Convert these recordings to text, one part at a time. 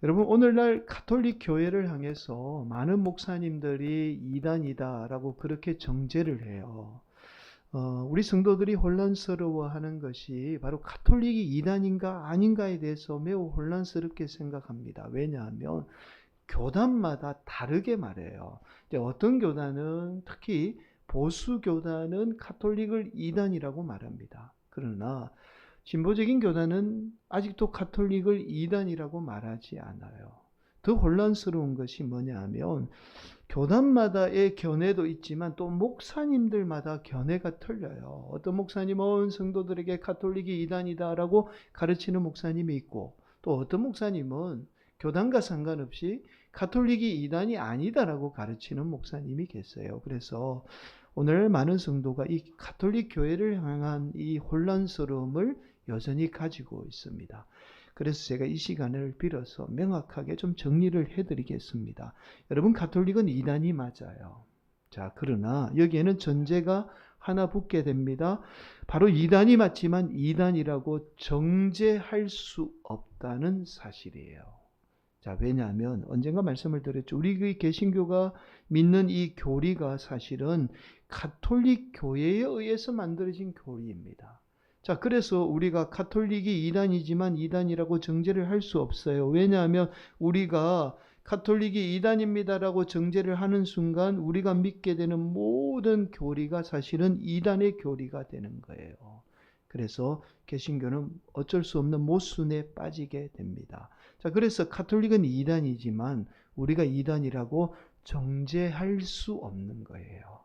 여러분, 오늘날 가톨릭 교회를 향해서 많은 목사님들이 이단이다라고 그렇게 정죄를 해요. 우리 성도들이 혼란스러워하는 것이 바로 가톨릭이 이단인가 아닌가에 대해서 매우 혼란스럽게 생각합니다. 왜냐하면 교단마다 다르게 말해요. 이제 어떤 교단은, 특히 보수 교단은 가톨릭을 이단이라고 말합니다. 그러나 진보적인 교단은 아직도 가톨릭을 이단이라고 말하지 않아요. 더 혼란스러운 것이 뭐냐 하면 교단마다의 견해도 있지만 또 목사님들마다 견해가 틀려요. 어떤 목사님은 성도들에게 가톨릭이 이단이다라고 가르치는 목사님이 있고, 또 어떤 목사님은 교단과 상관없이 가톨릭이 이단이 아니다라고 가르치는 목사님이 계세요. 그래서 오늘 많은 성도가 이 가톨릭 교회를 향한 이 혼란스러움을 여전히 가지고 있습니다. 그래서 제가 이 시간을 빌어서 명확하게 좀 정리를 해드리겠습니다. 여러분, 가톨릭은 이단이 맞아요. 자, 그러나 여기에는 전제가 하나 붙게 됩니다. 바로 이단이 맞지만 이단이라고 정죄할 수 없다는 사실이에요. 자, 왜냐하면 언젠가 말씀을 드렸죠. 우리 개신교가 믿는 이 교리가 사실은 가톨릭 교회에 의해서 만들어진 교리입니다. 자, 그래서 우리가 가톨릭이 이단이지만 이단이라고 정죄를 할 수 없어요. 왜냐하면 우리가 가톨릭이 이단입니다라고 정죄를 하는 순간 우리가 믿게 되는 모든 교리가 사실은 이단의 교리가 되는 거예요. 그래서 개신교는 어쩔 수 없는 모순에 빠지게 됩니다. 자, 그래서 가톨릭은 이단이지만 우리가 이단이라고 정죄할 수 없는 거예요.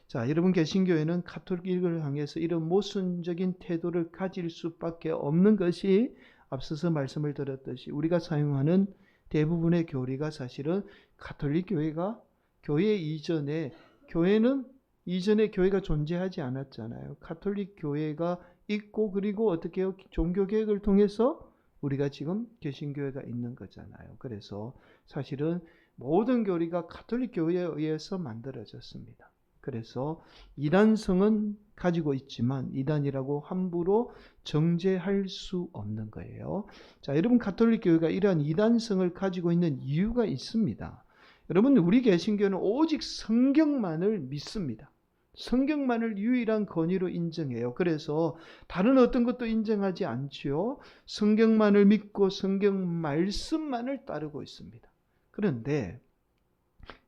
자, 여러분, 개신교회는 가톨릭을 향해서 이런 모순적인 태도를 가질 수밖에 없는 것이 앞서서 말씀을 드렸듯이 우리가 사용하는 대부분의 교리가 사실은 가톨릭 교회가 교회 이전에 교회는 이전에 교회가 존재하지 않았잖아요. 가톨릭 교회가 있고 그리고 어떻게 해요? 종교개혁을 통해서 우리가 지금 개신교회가 있는 거잖아요. 그래서 사실은 모든 교리가 가톨릭 교회에 의해서 만들어졌습니다. 그래서 이단성은 가지고 있지만 이단이라고 함부로 정죄할 수 없는 거예요. 자, 여러분, 가톨릭 교회가 이러한 이단성을 가지고 있는 이유가 있습니다. 여러분, 우리 개신교는 오직 성경만을 믿습니다. 성경만을 유일한 권위로 인정해요. 그래서 다른 어떤 것도 인정하지 않지요. 성경만을 믿고 성경 말씀만을 따르고 있습니다. 그런데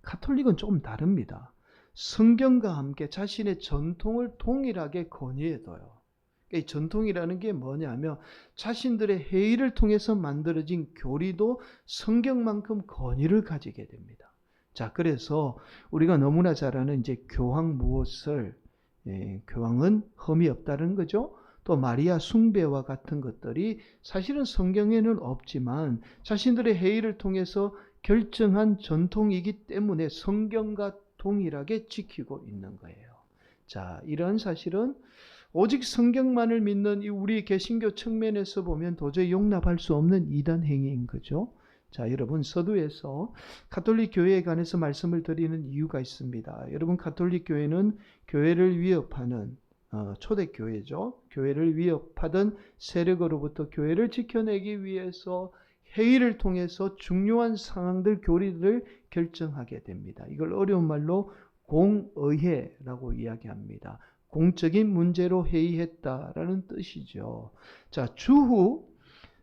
가톨릭은 조금 다릅니다. 성경과 함께 자신의 전통을 동일하게 권위해둬요. 이 전통이라는 게 뭐냐면 자신들의 회의를 통해서 만들어진 교리도 성경만큼 권위를 가지게 됩니다. 자, 그래서 우리가 너무나 잘 아는 이제 교황 무엇을, 교황은 흠이 없다는 거죠. 또 마리아 숭배와 같은 것들이 사실은 성경에는 없지만 자신들의 회의를 통해서 결정한 전통이기 때문에 성경과 동일하게 지키고 있는 거예요. 자, 이런 사실은 오직 성경만을 믿는 우리 개신교 측면에서 보면 도저히 용납할 수 없는 이단 행위인 거죠. 자, 여러분, 서두에서 가톨릭 교회에 관해서 말씀을 드리는 이유가 있습니다. 여러분, 가톨릭 교회는 교회를 위협하는 초대교회죠. 교회를 위협하던 세력으로부터 교회를 지켜내기 위해서 회의를 통해서 중요한 상황들, 교리들을 결정하게 됩니다. 이걸 어려운 말로 공의회라고 이야기합니다. 공적인 문제로 회의했다라는 뜻이죠. 자, 주후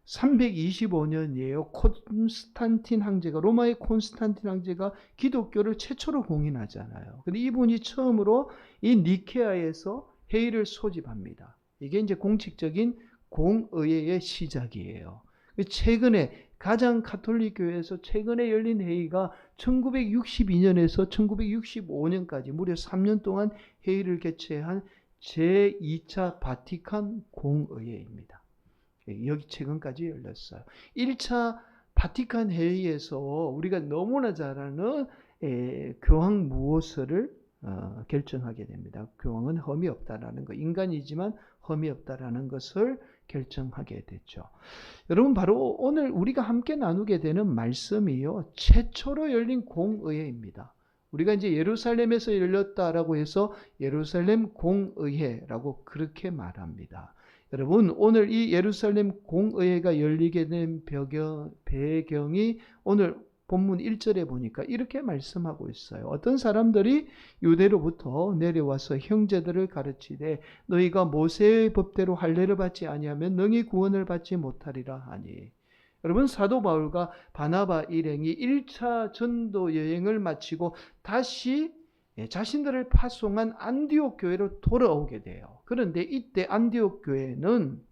325년이에요. 콘스탄틴 황제가, 로마의 콘스탄틴 황제가 기독교를 최초로 공인하잖아요. 근데 이분이 처음으로 이 니케아에서 회의를 소집합니다. 이게 이제 공식적인 공의회의 시작이에요. 최근에 가장 가톨릭 교회에서 최근에 열린 회의가 1962년에서 1965년까지 무려 3년 동안 회의를 개최한 제2차 바티칸 공의회입니다. 여기 최근까지 열렸어요. 1차 바티칸 회의에서 우리가 너무나 잘 아는 교황 무엇을 결정하게 됩니다. 교황은 흠이 없다라는 것, 인간이지만 흠이 없다라는 것을 결정하게 됐죠. 여러분, 바로 오늘 우리가 함께 나누게 되는 말씀이요, 최초로 열린 공의회입니다. 우리가 이제 예루살렘에서 열렸다라고 해서 예루살렘 공의회라고 그렇게 말합니다. 여러분, 오늘 이 예루살렘 공의회가 열리게 된 배경이 오늘 본문 1절에 보니까 이렇게 말씀하고 있어요. 어떤 사람들이 유대로부터 내려와서 형제들을 가르치되 너희가 모세의 법대로 할례를 받지 아니하면 능히 구원을 받지 못하리라 하니. 여러분, 사도 바울과 바나바 일행이 1차 전도 여행을 마치고 다시 자신들을 파송한 안디옥 교회로 돌아오게 돼요. 그런데 이때 안디옥 교회는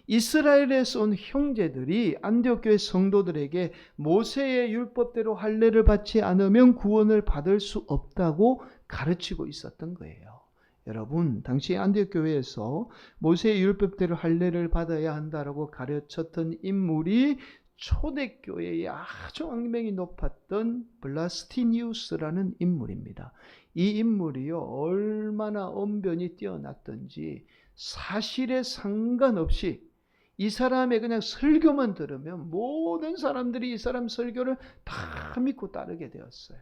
이스라엘에서 온 형제들이 안디옥 교회 성도들에게 모세의 율법대로 할례를 받지 않으면 구원을 받을 수 없다고 가르치고 있었던 거예요. 여러분, 당시 안디옥 교회에서 모세의 율법대로 할례를 받아야 한다라고 가르쳤던 인물이 초대교회의 아주 악명이 높았던 블라스티니우스라는 인물입니다. 이 인물이요, 얼마나 언변이 뛰어났던지 사실에 상관없이 이 사람의 그냥 설교만 들으면 모든 사람들이 이 사람 설교를 다 믿고 따르게 되었어요.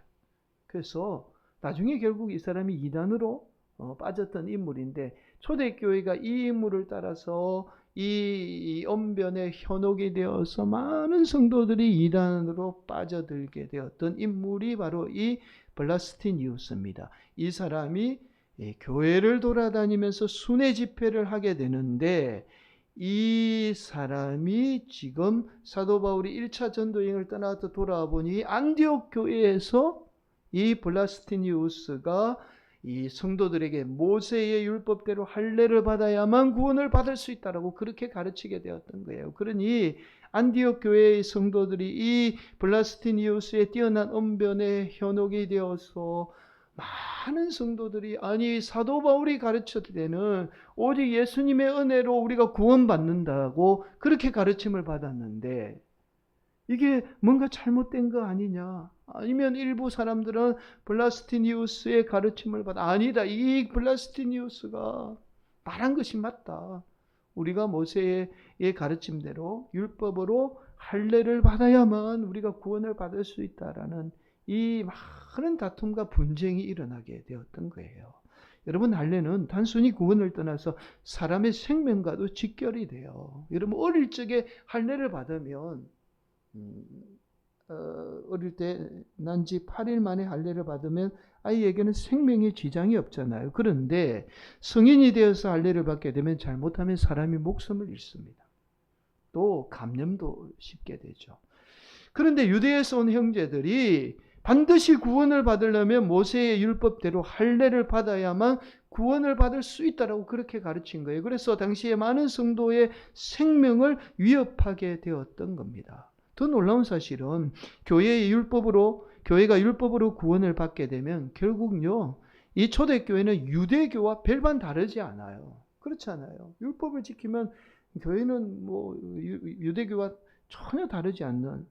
그래서 나중에 결국 이 사람이 이단으로 빠졌던 인물인데, 초대교회가 이 인물을 따라서 이 언변에 현혹이 되어서 많은 성도들이 이단으로 빠져들게 되었던 인물이 바로 이 블라스티니우스입니다. 이 사람이 교회를 돌아다니면서 순회 집회를 하게 되는데, 이 사람이 지금 사도 바울이 1차 전도여행을 떠나서 돌아와 보니 안디옥 교회에서 이 블라스티니우스가 이 성도들에게 모세의 율법대로 할례를 받아야만 구원을 받을 수 있다라고 그렇게 가르치게 되었던 거예요. 그러니 안디옥 교회의 성도들이 이 블라스티니우스의 뛰어난 언변에 현혹이 되어서 많은 성도들이 아니 사도 바울이 가르쳤을 때는 오직 예수님의 은혜로 우리가 구원받는다고 그렇게 가르침을 받았는데 이게 뭔가 잘못된 거 아니냐, 아니면 일부 사람들은 블라스티니우스의 가르침을 받아 아니다, 이 블라스티니우스가 말한 것이 맞다, 우리가 모세의 가르침대로 율법으로 할례를 받아야만 우리가 구원을 받을 수 있다라는 이 많은 다툼과 분쟁이 일어나게 되었던 거예요. 여러분, 할례는 단순히 구원을 떠나서 사람의 생명과도 직결이 돼요. 여러분, 어릴 적에 할례를 받으면 어릴 때 난 지 8일 만에 할례를 받으면 아이에게는 생명에 지장이 없잖아요. 그런데 성인이 되어서 할례를 받게 되면 잘못하면 사람이 목숨을 잃습니다. 또 감염도 쉽게 되죠. 그런데 유대에서 온 형제들이 반드시 구원을 받으려면 모세의 율법대로 할례를 받아야만 구원을 받을 수 있다라고 그렇게 가르친 거예요. 그래서 당시에 많은 성도의 생명을 위협하게 되었던 겁니다. 더 놀라운 사실은 교회가 율법으로 구원을 받게 되면 결국요, 이 초대교회는 유대교와 별반 다르지 않아요. 그렇잖아요. 율법을 지키면 교회는 뭐 유대교와 전혀 다르지 않는,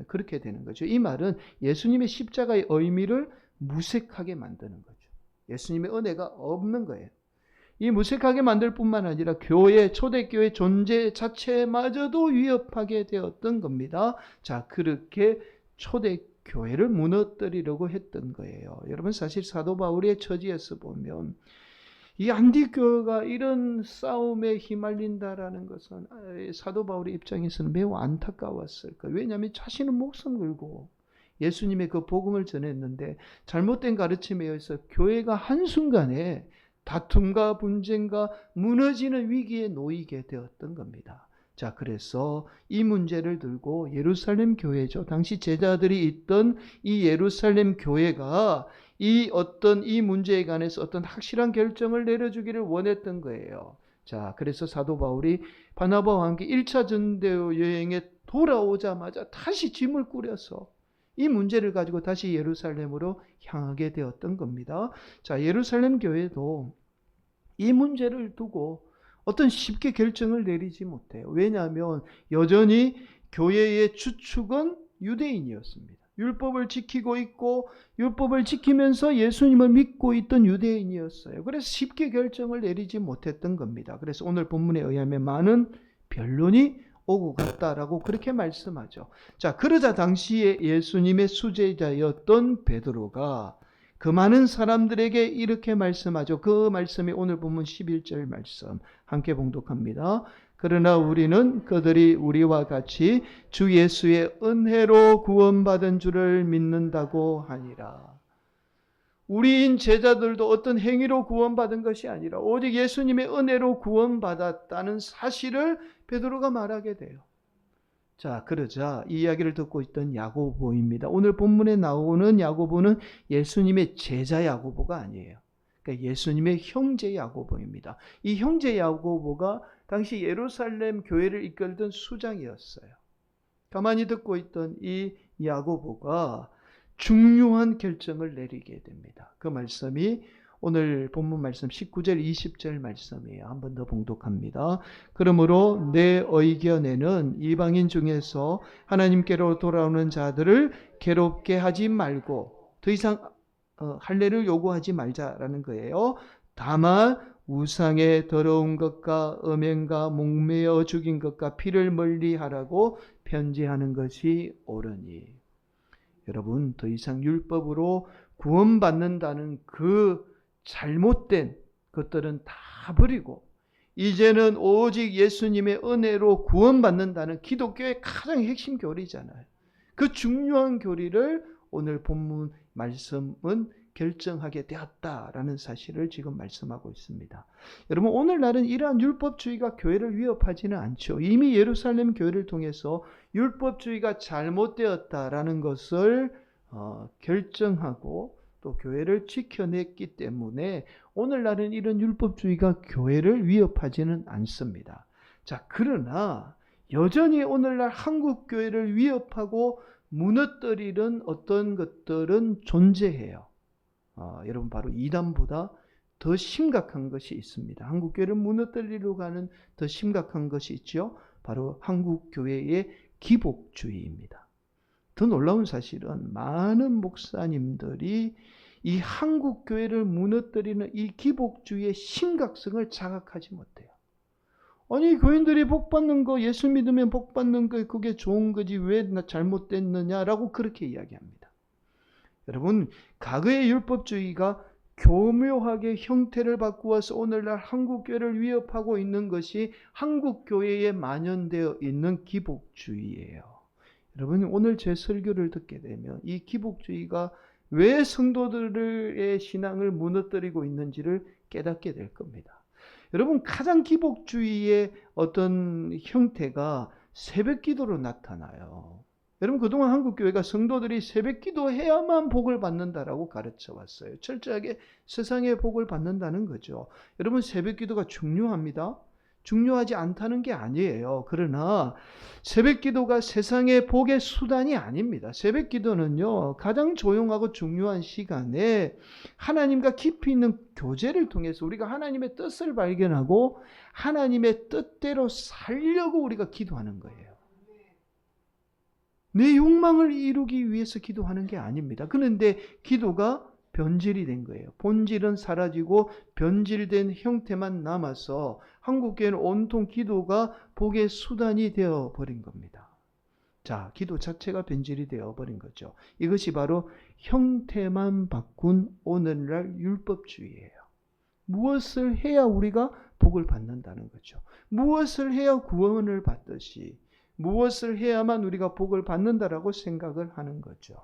그렇게 되는 거죠. 이 말은 예수님의 십자가의 의미를 무색하게 만드는 거죠. 예수님의 은혜가 없는 거예요. 이 무색하게 만들 뿐만 아니라 초대교회 존재 자체마저도 위협하게 되었던 겁니다. 자, 그렇게 초대교회를 무너뜨리려고 했던 거예요. 여러분, 사실 사도 바울의 처지에서 보면 이 안디교회가 이런 싸움에 휘말린다라는 것은 사도 바울의 입장에서는 매우 안타까웠을 거예요. 왜냐하면 자신은 목숨 걸고 예수님의 그 복음을 전했는데 잘못된 가르침에 의해서 교회가 한순간에 다툼과 분쟁과 무너지는 위기에 놓이게 되었던 겁니다. 자, 그래서 이 문제를 들고 예루살렘 교회죠. 당시 제자들이 있던 이 예루살렘 교회가 이 문제에 관해서 어떤 확실한 결정을 내려주기를 원했던 거예요. 자, 그래서 사도 바울이 바나바와 함께 1차 전도 여행에 돌아오자마자 다시 짐을 꾸려서 이 문제를 가지고 다시 예루살렘으로 향하게 되었던 겁니다. 자, 예루살렘 교회도 이 문제를 두고 어떤 쉽게 결정을 내리지 못해요. 왜냐하면 여전히 교회의 주축은 유대인이었습니다. 율법을 지키고 있고 율법을 지키면서 예수님을 믿고 있던 유대인이었어요. 그래서 쉽게 결정을 내리지 못했던 겁니다. 그래서 오늘 본문에 의하면 많은 변론이 오고 갔다라고 그렇게 말씀하죠. 자, 그러자 당시에 예수님의 수제자였던 베드로가 그 많은 사람들에게 이렇게 말씀하죠. 그 말씀이 오늘 본문 11절 말씀 함께 봉독합니다. 그러나 우리는 그들이 우리와 같이 주 예수의 은혜로 구원받은 줄을 믿는다고 하니라. 우리인 제자들도 어떤 행위로 구원받은 것이 아니라 오직 예수님의 은혜로 구원받았다는 사실을 베드로가 말하게 돼요. 자, 그러자 이 이야기를 듣고 있던 야고보입니다. 오늘 본문에 나오는 야고보는 예수님의 제자 야고보가 아니에요. 그러니까 예수님의 형제 야고보입니다. 이 형제 야고보가 당시 예루살렘 교회를 이끌던 수장이었어요. 가만히 듣고 있던 이 야고보가 중요한 결정을 내리게 됩니다. 그 말씀이 오늘 본문 말씀 19절 20절 말씀이에요. 한 번 더 봉독합니다. 그러므로 내 의견에는 이방인 중에서 하나님께로 돌아오는 자들을 괴롭게 하지 말고 더 이상 할례를 요구하지 말자라는 거예요. 다만 우상의 더러운 것과 음행과 목매어 죽인 것과 피를 멀리하라고 편지하는 것이 옳으니. 여러분, 더 이상 율법으로 구원받는다는 그 잘못된 것들은 다 버리고 이제는 오직 예수님의 은혜로 구원받는다는 기독교의 가장 핵심 교리잖아요. 그 중요한 교리를 오늘 본문 말씀은 결정하게 되었다라는 사실을 지금 말씀하고 있습니다. 여러분, 오늘날은 이러한 율법주의가 교회를 위협하지는 않죠. 이미 예루살렘 교회를 통해서 율법주의가 잘못되었다라는 것을 결정하고 또 교회를 지켜냈기 때문에 오늘날은 이런 율법주의가 교회를 위협하지는 않습니다. 자, 그러나 여전히 오늘날 한국 교회를 위협하고 무너뜨리는 어떤 것들은 존재해요. 여러분, 바로 이단보다 더 심각한 것이 있습니다. 한국 교회를 무너뜨리려고 하는 더 심각한 것이 있죠. 바로 한국 교회의 기복주의입니다. 더 놀라운 사실은 많은 목사님들이 이 한국 교회를 무너뜨리는 이 기복주의의 심각성을 자각하지 못해요. 아니, 교인들이 복 받는 거, 예수 믿으면 복 받는 거, 그게 좋은 거지 왜 잘못됐느냐라고 그렇게 이야기합니다. 여러분, 과거의 율법주의가 교묘하게 형태를 바꾸어서 오늘날 한국교회를 위협하고 있는 것이 한국교회에 만연되어 있는 기복주의예요. 여러분, 오늘 제 설교를 듣게 되면 이 기복주의가 왜 성도들의 신앙을 무너뜨리고 있는지를 깨닫게 될 겁니다. 여러분, 가장 기복주의의 어떤 형태가 새벽기도로 나타나요. 여러분, 그동안 한국교회가 성도들이 새벽기도 해야만 복을 받는다라고 가르쳐 왔어요. 철저하게 세상의 복을 받는다는 거죠. 여러분, 새벽기도가 중요합니다. 중요하지 않다는 게 아니에요. 그러나 새벽기도가 세상의 복의 수단이 아닙니다. 새벽기도는요, 가장 조용하고 중요한 시간에 하나님과 깊이 있는 교제를 통해서 우리가 하나님의 뜻을 발견하고 하나님의 뜻대로 살려고 우리가 기도하는 거예요. 내 욕망을 이루기 위해서 기도하는 게 아닙니다. 그런데 기도가 변질이 된 거예요. 본질은 사라지고 변질된 형태만 남아서 한국교회는 온통 기도가 복의 수단이 되어버린 겁니다. 자, 기도 자체가 변질이 되어버린 거죠. 이것이 바로 형태만 바꾼 오늘날 율법주의예요. 무엇을 해야 우리가 복을 받는다는 거죠. 무엇을 해야 구원을 받듯이 무엇을 해야만 우리가 복을 받는다라고 생각을 하는 거죠.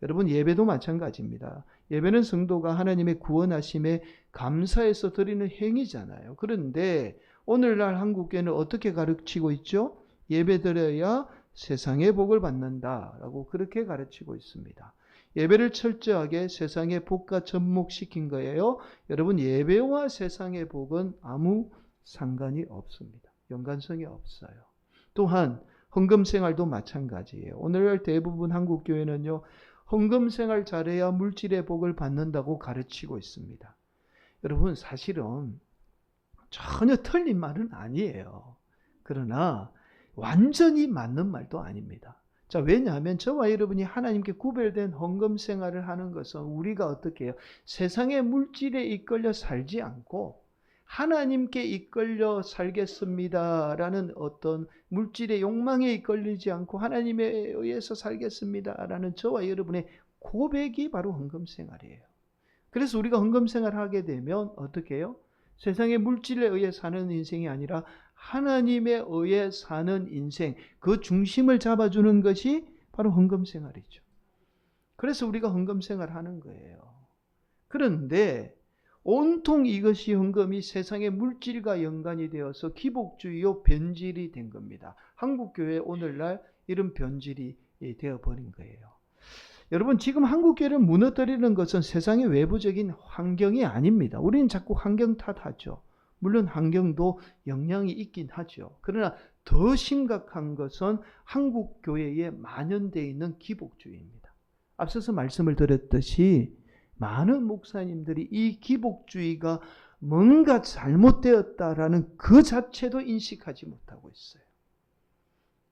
여러분, 예배도 마찬가지입니다. 예배는 성도가 하나님의 구원하심에 감사해서 드리는 행위잖아요. 그런데 오늘날 한국교회는 어떻게 가르치고 있죠? 예배 드려야 세상의 복을 받는다라고 그렇게 가르치고 있습니다. 예배를 철저하게 세상의 복과 접목시킨 거예요. 여러분, 예배와 세상의 복은 아무 상관이 없습니다. 연관성이 없어요. 또한 헌금 생활도 마찬가지예요. 오늘날 대부분 한국 교회는요, 헌금 생활 잘해야 물질의 복을 받는다고 가르치고 있습니다. 여러분, 사실은 전혀 틀린 말은 아니에요. 그러나 완전히 맞는 말도 아닙니다. 자, 왜냐하면 저와 여러분이 하나님께 구별된 헌금 생활을 하는 것은 우리가 어떻게 해요? 세상의 물질에 이끌려 살지 않고 하나님께 이끌려 살겠습니다라는 어떤 물질의 욕망에 이끌리지 않고 하나님에 의해서 살겠습니다라는 저와 여러분의 고백이 바로 헌금 생활이에요. 그래서 우리가 헌금 생활을 하게 되면 어떻게 해요? 세상의 물질에 의해 사는 인생이 아니라 하나님에 의해 사는 인생, 그 중심을 잡아주는 것이 바로 헌금 생활이죠. 그래서 우리가 헌금 생활을 하는 거예요. 그런데 온통 이것이 헌금이 세상의 물질과 연관이 되어서 기복주의요 변질이 된 겁니다. 한국교회 오늘날 이런 변질이 되어버린 거예요. 여러분, 지금 한국교회를 무너뜨리는 것은 세상의 외부적인 환경이 아닙니다. 우리는 자꾸 환경 탓하죠. 물론 환경도 영향이 있긴 하죠. 그러나 더 심각한 것은 한국교회에 만연되어 있는 기복주의입니다. 앞서서 말씀을 드렸듯이 많은 목사님들이 이 기복주의가 뭔가 잘못되었다라는 그 자체도 인식하지 못하고 있어요.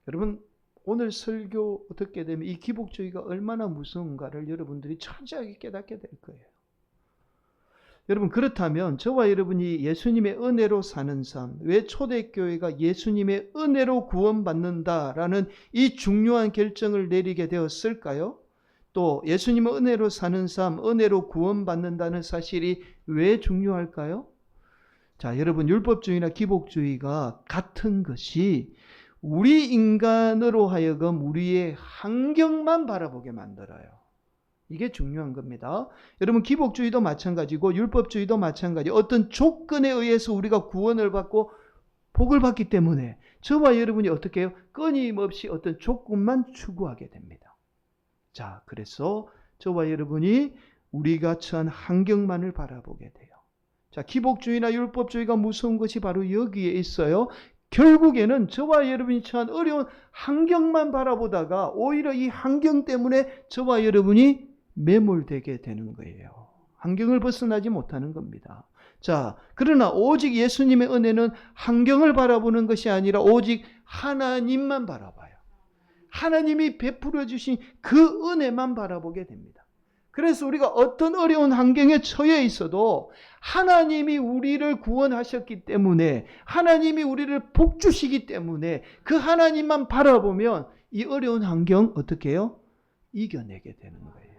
여러분, 오늘 설교 듣게 되면 이 기복주의가 얼마나 무서운가를 여러분들이 철저하게 깨닫게 될 거예요. 여러분, 그렇다면 저와 여러분이 예수님의 은혜로 사는 삶, 왜 초대교회가 예수님의 은혜로 구원받는다라는 이 중요한 결정을 내리게 되었을까요? 또 예수님의 은혜로 사는 삶, 은혜로 구원받는다는 사실이 왜 중요할까요? 자, 여러분, 율법주의나 기복주의가 같은 것이 우리 인간으로 하여금 우리의 환경만 바라보게 만들어요. 이게 중요한 겁니다. 여러분, 기복주의도 마찬가지고 율법주의도 마찬가지. 어떤 조건에 의해서 우리가 구원을 받고 복을 받기 때문에 저와 여러분이 어떻게 해요? 끊임없이 어떤 조건만 추구하게 됩니다. 자, 그래서 저와 여러분이 우리가 처한 환경만을 바라보게 돼요. 자, 기복주의나 율법주의가 무서운 것이 바로 여기에 있어요. 결국에는 저와 여러분이 처한 어려운 환경만 바라보다가 오히려 이 환경 때문에 저와 여러분이 매몰되게 되는 거예요. 환경을 벗어나지 못하는 겁니다. 자, 그러나 오직 예수님의 은혜는 환경을 바라보는 것이 아니라 오직 하나님만 바라봐요. 하나님이 베풀어 주신 그 은혜만 바라보게 됩니다. 그래서 우리가 어떤 어려운 환경에 처해 있어도 하나님이 우리를 구원하셨기 때문에, 하나님이 우리를 복 주시기 때문에 그 하나님만 바라보면 이 어려운 환경 어떻게 해요? 이겨내게 되는 거예요.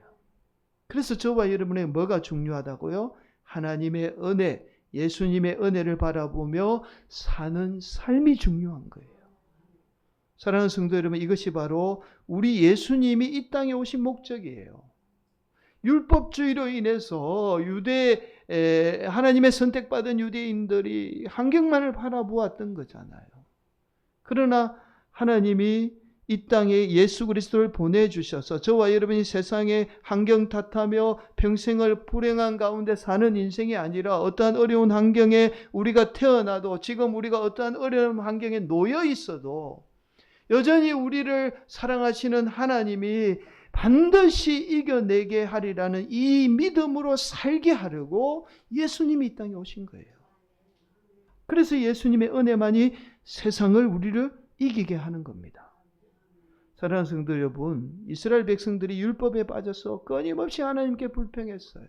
그래서 저와 여러분의 뭐가 중요하다고요? 하나님의 은혜, 예수님의 은혜를 바라보며 사는 삶이 중요한 거예요. 사랑하는 성도 여러분, 이것이 바로 우리 예수님이 이 땅에 오신 목적이에요. 율법주의로 인해서 하나님의 선택받은 유대인들이 환경만을 바라보았던 거잖아요. 그러나 하나님이 이 땅에 예수 그리스도를 보내주셔서 저와 여러분이 세상의 환경 탓하며 평생을 불행한 가운데 사는 인생이 아니라 어떠한 어려운 환경에 우리가 태어나도, 지금 우리가 어떠한 어려운 환경에 놓여 있어도 여전히 우리를 사랑하시는 하나님이 반드시 이겨내게 하리라는 이 믿음으로 살게 하려고 예수님이 이 땅에 오신 거예요. 그래서 예수님의 은혜만이 세상을, 우리를 이기게 하는 겁니다. 사랑하는 성도 여러분, 이스라엘 백성들이 율법에 빠져서 끊임없이 하나님께 불평했어요.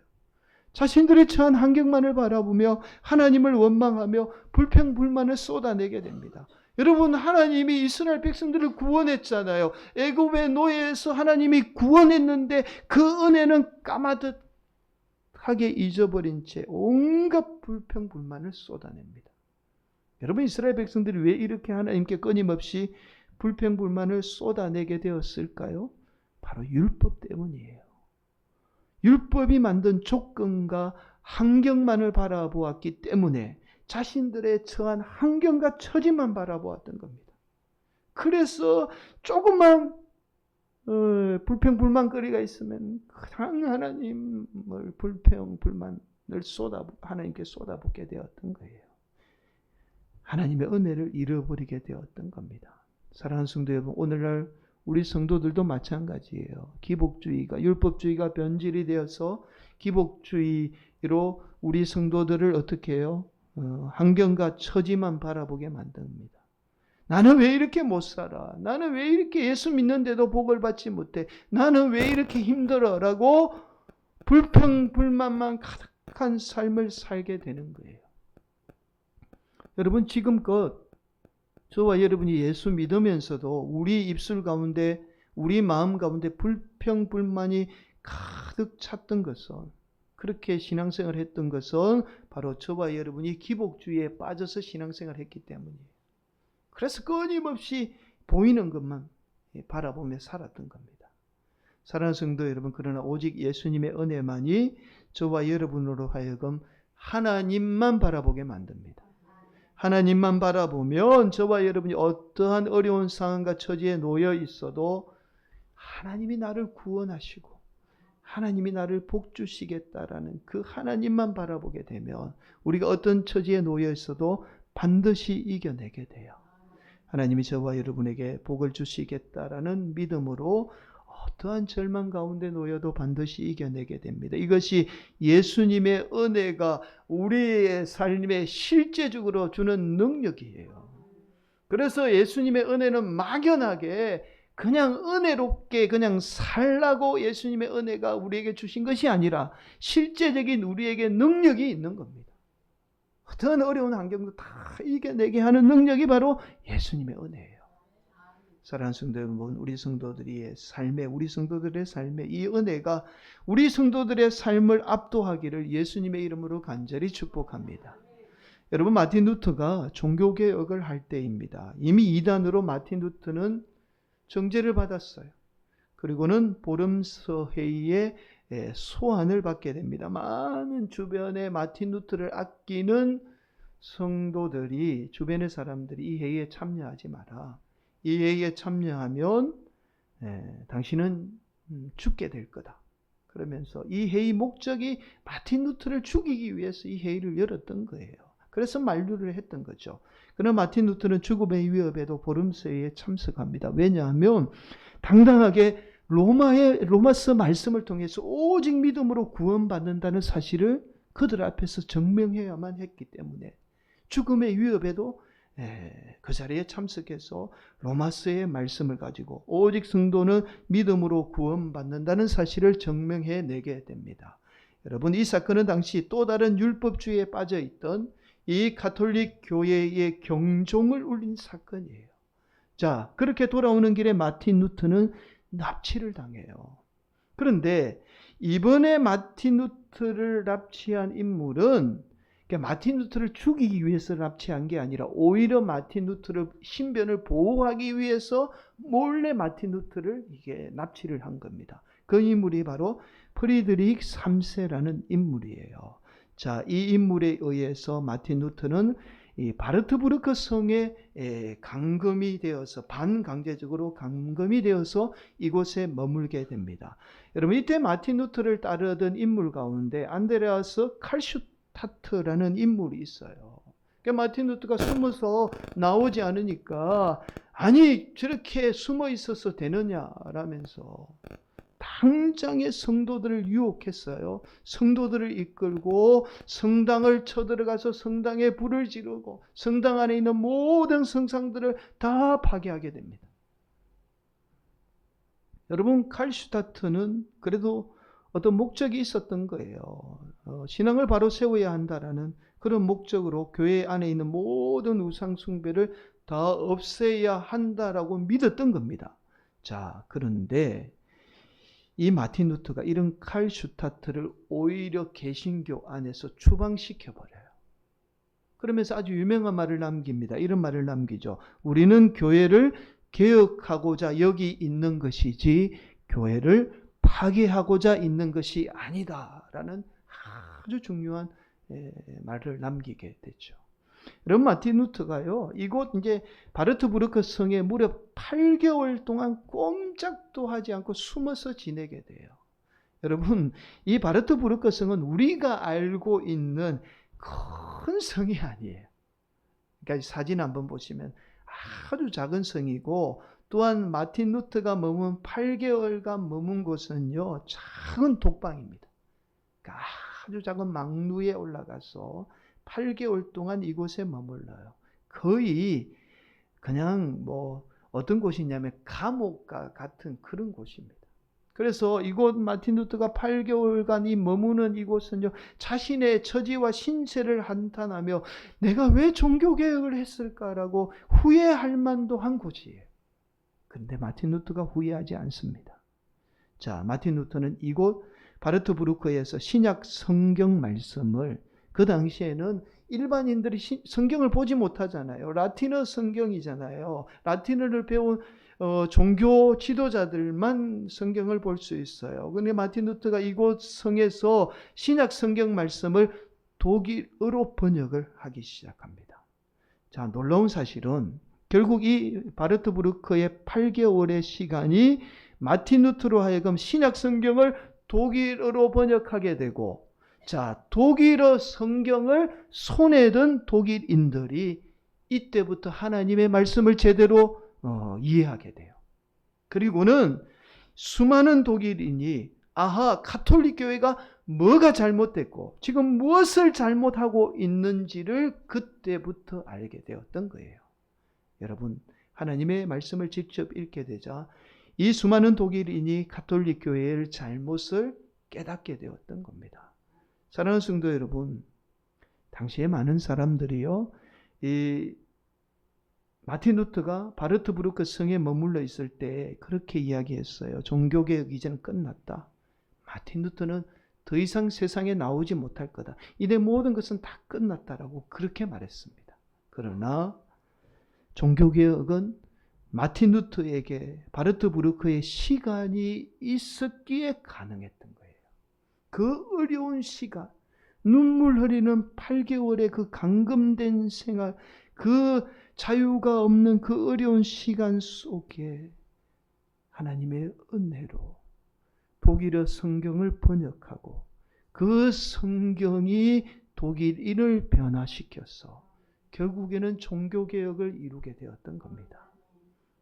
자신들의 처한 환경만을 바라보며 하나님을 원망하며 불평불만을 쏟아내게 됩니다. 여러분, 하나님이 이스라엘 백성들을 구원했잖아요. 애굽의 노예에서 하나님이 구원했는데 그 은혜는 까마득하게 잊어버린 채 온갖 불평불만을 쏟아냅니다. 여러분, 이스라엘 백성들이 왜 이렇게 하나님께 끊임없이 불평불만을 쏟아내게 되었을까요? 바로 율법 때문이에요. 율법이 만든 조건과 환경만을 바라보았기 때문에 자신들의 처한 환경과 처지만 바라보았던 겁니다. 그래서 조금만 불평불만거리가 있으면 하나님을 불평불만을 하나님께 쏟아붓게 되었던 거예요. 하나님의 은혜를 잃어버리게 되었던 겁니다. 사랑하는 성도 여러분, 오늘날 우리 성도들도 마찬가지예요. 기복주의가, 율법주의가 변질이 되어서 기복주의로 우리 성도들을 어떻게 해요? 환경과 처지만 바라보게 만듭니다. 나는 왜 이렇게 못 살아? 나는 왜 이렇게 예수 믿는데도 복을 받지 못해? 나는 왜 이렇게 힘들어? 라고 불평불만만 가득한 삶을 살게 되는 거예요. 여러분, 지금껏 저와 여러분이 예수 믿으면서도 우리 입술 가운데, 우리 마음 가운데 불평불만이 가득 찼던 것은 그렇게 신앙생활을 했던 것은 바로 저와 여러분이 기복주의에 빠져서 신앙생활을 했기 때문이에요. 그래서 끊임없이 보이는 것만 바라보며 살았던 겁니다. 사랑하는 성도 여러분, 그러나 오직 예수님의 은혜만이 저와 여러분으로 하여금 하나님만 바라보게 만듭니다. 하나님만 바라보면 저와 여러분이 어떠한 어려운 상황과 처지에 놓여 있어도 하나님이 나를 구원하시고 하나님이 나를 복주시겠다라는 그 하나님만 바라보게 되면 우리가 어떤 처지에 놓여 있어도 반드시 이겨내게 돼요. 하나님이 저와 여러분에게 복을 주시겠다라는 믿음으로 어떠한 절망 가운데 놓여도 반드시 이겨내게 됩니다. 이것이 예수님의 은혜가 우리의 삶에 실제적으로 주는 능력이에요. 그래서 예수님의 은혜는 막연하게 그냥 은혜롭게 그냥 살라고 예수님의 은혜가 우리에게 주신 것이 아니라 실제적인 우리에게 능력이 있는 겁니다. 어떤 어려운 환경도 다 이겨내게 하는 능력이 바로 예수님의 은혜예요. 사랑하는 성도 여러분, 우리 성도들의 삶에 이 은혜가 우리 성도들의 삶을 압도하기를 예수님의 이름으로 간절히 축복합니다. 여러분, 마틴 루터가 종교개혁을 할 때입니다. 이미 이단으로 마틴 루터는 정죄를 받았어요. 그리고는 보름서 회의에 소환을 받게 됩니다. 많은 주변에 마틴 루터를 아끼는 성도들이, 주변의 사람들이 이 회의에 참여하지 마라. 이 회의에 참여하면 당신은 죽게 될 거다. 그러면서 이 회의 목적이 마틴 루터를 죽이기 위해서 이 회의를 열었던 거예요. 그래서 만류를 했던 거죠. 그러나 마틴 루터는 죽음의 위협에도 보름서회에 참석합니다. 왜냐하면 당당하게 로마서 말씀을 통해서 오직 믿음으로 구원받는다는 사실을 그들 앞에서 증명해야만 했기 때문에 죽음의 위협에도 그 자리에 참석해서 로마서의 말씀을 가지고 오직 성도는 믿음으로 구원받는다는 사실을 증명해내게 됩니다. 여러분, 이 사건은 당시 또 다른 율법주의에 빠져있던 이 가톨릭 교회의 경종을 울린 사건이에요. 자, 그렇게 돌아오는 길에 마틴 루터는 납치를 당해요. 그런데 이번에 마틴 루터를 납치한 인물은 마틴 루터를 죽이기 위해서 납치한 게 아니라 오히려 마틴 루터를 신변을 보호하기 위해서 몰래 마틴 루터를 납치를 한 겁니다. 그 인물이 바로 프리드리히 3세라는 인물이에요. 자, 이 인물에 의해서 마틴 루터는 이 바르트부르크 성에 감금이 되어서 반강제적으로 감금이 되어서 이곳에 머물게 됩니다. 여러분, 이때 마틴 루터를 따르던 인물 가운데 안드레아스 칼슈타트라는 인물이 있어요. 그러니까 마틴 루터가 숨어서 나오지 않으니까 아니 저렇게 숨어 있어서 되느냐라면서 당장의 성도들을 유혹했어요. 성도들을 이끌고 성당을 쳐들어가서 성당에 불을 지르고 성당 안에 있는 모든 성상들을 다 파괴하게 됩니다. 여러분, 칼슈타트는 그래도 어떤 목적이 있었던 거예요. 신앙을 바로 세워야 한다라는 그런 목적으로 교회 안에 있는 모든 우상 숭배를 다 없애야 한다라고 믿었던 겁니다. 자, 그런데 이 마틴 루터가 이런 칼슈타트를 오히려 개신교 안에서 추방시켜버려요. 그러면서 아주 유명한 말을 남깁니다. 이런 말을 남기죠. 우리는 교회를 개혁하고자 여기 있는 것이지 교회를 파괴하고자 있는 것이 아니다 라는 아주 중요한 말을 남기게 되죠. 여러분, 마틴 루터가요, 이곳 바르트부르크 성에 무려 8개월 동안 꼼짝도 하지 않고 숨어서 지내게 돼요. 여러분, 이 바르트부르크 성은 우리가 알고 있는 큰 성이 아니에요. 그러니까 사진 한번 보시면 아주 작은 성이고, 또한 마틴 루터가 머문 8개월간 머문 곳은요, 작은 독방입니다. 그러니까 아주 작은 망루에 올라가서 8개월 동안 이곳에 머물러요. 거의 그냥 어떤 곳이냐면 감옥과 같은 그런 곳입니다. 그래서 이곳 마틴 루터가 8개월간이 머무는 이곳은요, 자신의 처지와 신세를 한탄하며 내가 왜 종교개혁을 했을까라고 후회할 만도 한 곳이에요. 그런데 마틴 루터가 후회하지 않습니다. 자, 마틴 루터는 이곳 바르트부르크에서 신약 성경 말씀을, 그 당시에는 일반인들이 성경을 보지 못하잖아요. 라틴어 성경이잖아요. 라틴어를 배운 종교 지도자들만 성경을 볼 수 있어요. 그런데 마틴 루터가 이곳 성에서 신약 성경 말씀을 독일어로 번역을 하기 시작합니다. 자, 놀라운 사실은 결국 이 바르트부르크의 8개월의 시간이 마틴 루터로 하여금 신약 성경을 독일어로 번역하게 되고, 자, 독일어 성경을 손에 든 독일인들이 이때부터 하나님의 말씀을 제대로 이해하게 돼요. 그리고는 수많은 독일인이 아하, 가톨릭 교회가 뭐가 잘못됐고 지금 무엇을 잘못하고 있는지를 그때부터 알게 되었던 거예요. 여러분, 하나님의 말씀을 직접 읽게 되자 이 수많은 독일인이 가톨릭 교회의 잘못을 깨닫게 되었던 겁니다. 사랑하는 성도 여러분, 당시에 많은 사람들이요, 이 마틴 루터가 바르트부르크 성에 머물러 있을 때 그렇게 이야기했어요. 종교개혁 이제는 끝났다. 마틴 루터는 더 이상 세상에 나오지 못할 거다. 이내 모든 것은 다 끝났다라고 그렇게 말했습니다. 그러나 종교개혁은 마틴 루터에게 바르트부르크의 시간이 있었기에 가능했던 거예요. 그 어려운 시간, 눈물 흘리는 8개월의 그 감금된 생활, 그 자유가 없는 그 어려운 시간 속에 하나님의 은혜로 독일어 성경을 번역하고 그 성경이 독일인을 변화시켜서 결국에는 종교개혁을 이루게 되었던 겁니다.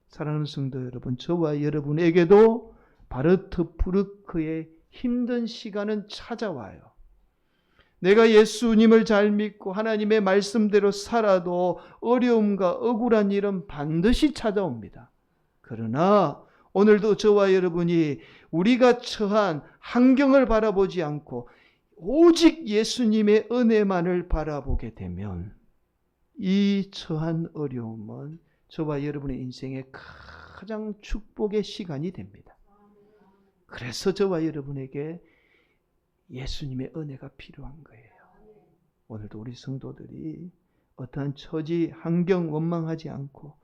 사랑하는 성도 여러분, 저와 여러분에게도 바르트부르크의 힘든 시간은 찾아와요. 내가 예수님을 잘 믿고 하나님의 말씀대로 살아도 어려움과 억울한 일은 반드시 찾아옵니다. 그러나 오늘도 저와 여러분이 우리가 처한 환경을 바라보지 않고 오직 예수님의 은혜만을 바라보게 되면 이 처한 어려움은 저와 여러분의 인생의 가장 축복의 시간이 됩니다. 그래서 저와 여러분에게 예수님의 은혜가 필요한 거예요. 오늘도 우리 성도들이 어떠한 처지, 환경 원망하지 않고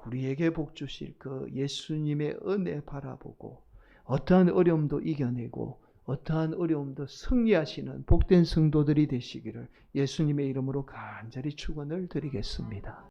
우리에게 복 주실 그 예수님의 은혜 바라보고 어떠한 어려움도 이겨내고 어떠한 어려움도 승리하시는 복된 성도들이 되시기를 예수님의 이름으로 간절히 축원을 드리겠습니다.